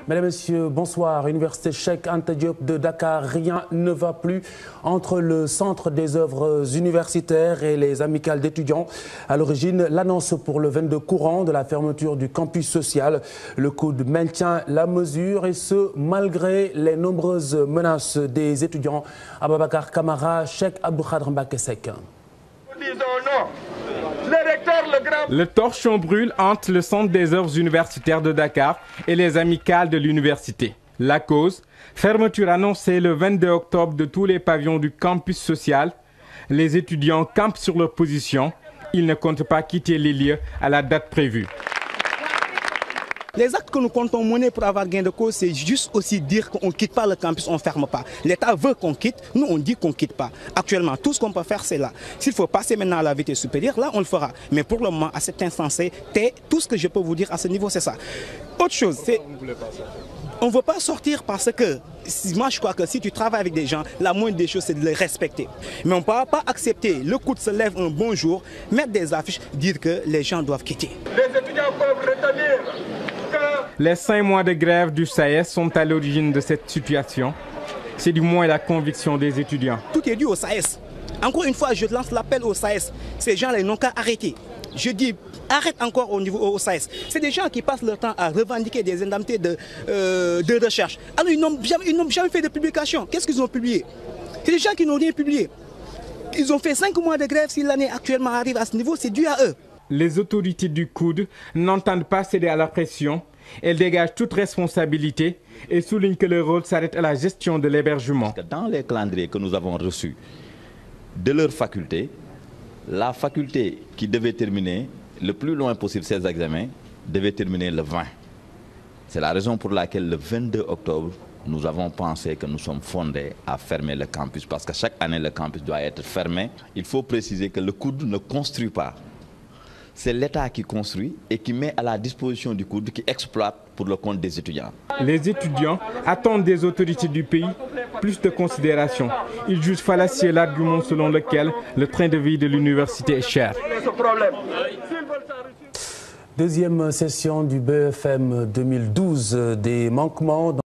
Mesdames, Messieurs, bonsoir. Université Cheikh Anta Diop de Dakar, rien ne va plus entre le Centre des œuvres universitaires et les amicales d'étudiants. À l'origine, l'annonce pour le 22 courant de la fermeture du campus social. Le COUD maintient la mesure et ce, malgré les nombreuses menaces des étudiants. Ababakar Kamara, Cheikh Abdou Khadr Mbacké Seck. Le torchon brûle entre le Centre des œuvres universitaires de Dakar et les amicales de l'université. La cause, fermeture annoncée le 22 octobre de tous les pavillons du campus social. Les étudiants campent sur leur position. Ils ne comptent pas quitter les lieux à la date prévue. Les actes que nous comptons mener pour avoir gain de cause, c'est juste aussi dire qu'on ne quitte pas le campus, on ne ferme pas. L'État veut qu'on quitte, nous on dit qu'on ne quitte pas. Actuellement, tout ce qu'on peut faire, c'est là. S'il faut passer maintenant à la vitesse supérieure, là on le fera. Mais pour le moment, à cet instant, tout ce que je peux vous dire à ce niveau, c'est ça. Autre chose, c'est... On ne veut pas sortir parce que, moi je crois que si tu travailles avec des gens, la moindre des choses c'est de les respecter. Mais on ne peut pas accepter, le COUD se lève un bon jour, mettre des affiches, dire que les gens doivent quitter. Les étudiants peuvent retenir que... Les 5 mois de grève du SAES sont à l'origine de cette situation. C'est du moins la conviction des étudiants. Tout est dû au SAES. Encore une fois, je lance l'appel au SAES. Ces gens-là n'ont qu'à arrêter. Je dis, arrête encore au niveau au SAES. C'est des gens qui passent leur temps à revendiquer des indemnités de recherche. Alors ils n'ont jamais fait de publication. Qu'est-ce qu'ils ont publié? C'est des gens qui n'ont rien publié. Ils ont fait 5 mois de grève. Si l'année actuellement arrive à ce niveau, c'est dû à eux. Les autorités du COUD n'entendent pas céder à la pression. Elles dégagent toute responsabilité et soulignent que leur rôle s'arrête à la gestion de l'hébergement. Dans les calendriers que nous avons reçus de leur faculté, la faculté qui devait terminer le plus loin possible ses examens devait terminer le 20. C'est la raison pour laquelle le 22 octobre, nous avons pensé que nous sommes fondés à fermer le campus parce que chaque année le campus doit être fermé. Il faut préciser que le COUD ne construit pas. C'est l'État qui construit et qui met à la disposition du COUD, qui exploite pour le compte des étudiants. Les étudiants attendent des autorités du pays plus de considération. Ils jugent fallacieux l'argument selon lequel le train de vie de l'université est cher. Deuxième session du BFM 2012, des manquements